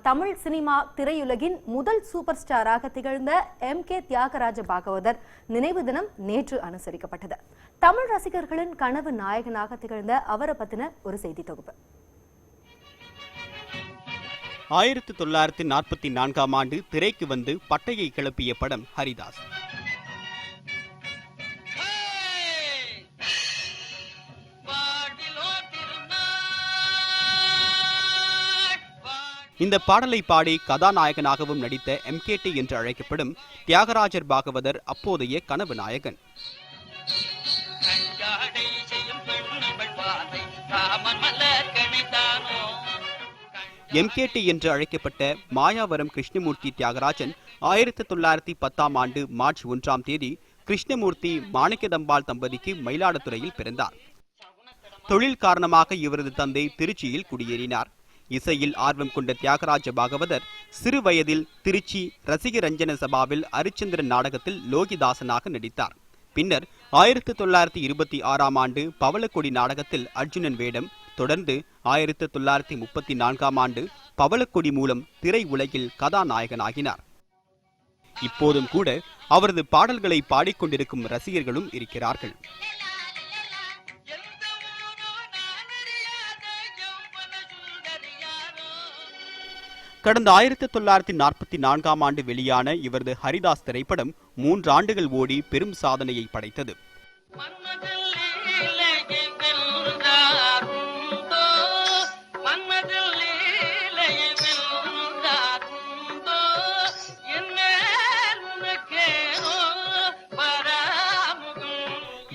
Tamil cinema திரையுலகின் முதல் super ஸ்டாராக திகழ்ந்த MK தியாகராஜ பாகவதர் நினைவு தினம் நேற்று அனுசரிக்கப்பட்டது. தமிழ் ரசிகர்களின் கனவு நாயகனாக திகழ்ந்த அவரை பத்தின ஒரு செய்தி தொகுப்பு. 1944ஆம் ஆண்டு திரைக்கு வந்து பட்டையை கிளப்பிய படம் ஹரிதாஸ். இந்த பாடலை பாடி கதாநாயகனாகவும் நடித்த MKT என்று அழைக்கப்படும் தியாகராஜர் பாகவதர் அப்போதைய கனவு நாயகன். MKT என்று அழைக்கப்பட்ட மாயாவரம் கிருஷ்ணமூர்த்தி தியாகராஜன் 1910ஆம் ஆண்டு மார்ச் 1ஆம் தேதி கிருஷ்ணமூர்த்தி மாணிக்கதம்பாள் தம்பதிக்கு மயிலாடுதுறையில் பிறந்தார். தொழில் காரணமாக இவரது தந்தை திருச்சியில் குடியேறினார். இசையில் ஆர்வம் கொண்ட தியாகராஜ பாகவதர் சிறு வயதில் திருச்சி ரசிக ரஞ்சன சபாவில் அரிச்சந்திரன் நாடகத்தில் லோகிதாசனாக நடித்தார். பின்னர் 1926ஆம் ஆண்டு பவளக்கொடி நாடகத்தில் அர்ஜுனன் வேடம், தொடர்ந்து 1934ஆம் ஆண்டு பவளக்கொடி மூலம் திரை உலகில் கதாநாயகனாகினார். இப்போதும் கூட அவரது பாடல்களை பாடிக்கொண்டிருக்கும் ரசிகர்களும் இருக்கிறார்கள். கடந்த 1944ஆம் ஆண்டு வெளியான இவரது ஹரிதாஸ் திரைப்படம் 3 ஆண்டுகள் ஓடி பெரும் சாதனையை படைத்தது.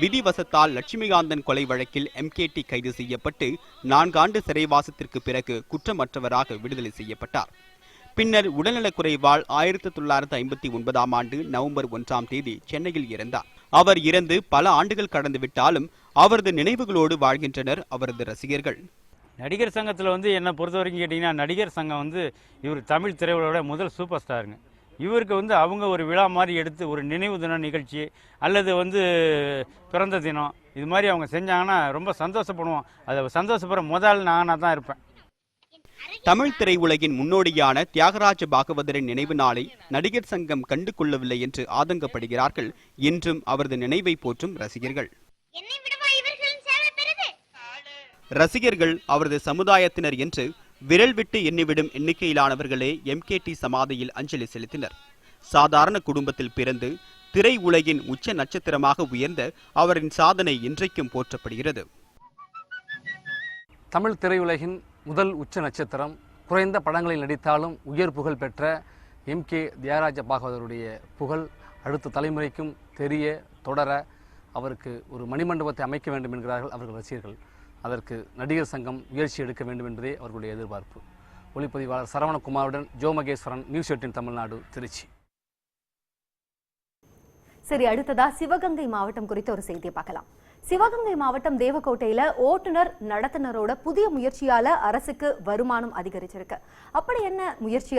விதிவசத்தால் லட்சுமிகாந்தன் கொலை வழக்கில் MKT கைது செய்யப்பட்டு 4 ஆண்டு சிறைவாசத்திற்கு பிறகு குற்றமற்றவராக விடுதலை செய்யப்பட்டார். பின்னர் உடல்நலக்குறைவால் 1959ஆம் ஆண்டு நவம்பர் 1ஆம் தேதி சென்னையில் இறந்தார். அவர் இறந்து பல ஆண்டுகள் கடந்துவிட்டாலும் அவரது நினைவுகளோடு வாழ்கின்றனர் அவரது ரசிகர்கள். நடிகர் சங்கத்தில் என்னை பொறுத்த வரைக்கும் கேட்டிங்கன்னா, நடிகர் சங்கம் இவர் தமிழ் திரையுலகோட முதல் சூப்பர் ஸ்டாருங்க. இவருக்கு அவங்க ஒரு விழா மாதிரி எடுத்து ஒரு நினைவு தின நிகழ்ச்சி அல்லது பிறந்த தினம் இது மாதிரி அவங்க செஞ்சாங்கன்னா ரொம்ப சந்தோஷப்படுவோம். அதை சந்தோஷப்படுற முதல் நானாக தான் இருப்பேன். தமிழ் திரையுலகின் முன்னோடியான தியாகராஜ பாகவதரின் நினைவு நாளை நடிகர் சங்கம் கண்டு கொள்ளவில்லை என்று ஆதங்கப்படுகிறார்கள். இன்றும் அவரது நினைவை போற்றும் ரசிகர்கள். ரசிகர்கள் அவரது சமுதாயத்தினர் என்று விரல் விட்டு எண்ணிவிடும் எண்ணிக்கையிலானவர்களே MKT சமாதியில் அஞ்சலி செலுத்தினர். சாதாரண குடும்பத்தில் பிறந்து திரை உலகின் உச்ச நட்சத்திரமாக உயர்ந்த அவரின் சாதனை இன்றைக்கும் போற்றப்படுகிறது. தமிழ் திரையுலகின் முதல் உச்ச நட்சத்திரம், குறைந்த படங்களில் நடித்தாலும் உயர் புகழ் பெற்ற MK தியாகராஜ பாகவதருடைய புகழ் அடுத்த தலைமுறைக்கும் தெரிய தொடர அவருக்கு ஒரு மணிமண்டபத்தை அமைக்க வேண்டும் என்கிறார்கள் அவர்கள் ரசிகர்கள். அதற்கு நடிகர் சங்கம் முயற்சி எடுக்க வேண்டும் என்பதே அவர்களுடைய எதிர்பார்ப்பு. ஒளிப்பதிவாளர் சரவணகுமாருடன் ஜோ மகேஸ்வரன், நியூஸ் 18 தமிழ்நாடு, திருச்சி. சரி, அடுத்ததா சிவகங்கை மாவட்டம் குறித்த ஒரு செய்தியை பார்க்கலாம். சிவகங்கை மாவட்டம் தேவக்கோட்டையில ஓட்டுநர் நடத்துனரோட புதிய முயற்சியால அரசுக்கு வருமானம் அதிகரிச்சிருக்கு. அப்படி என்ன முயற்சி?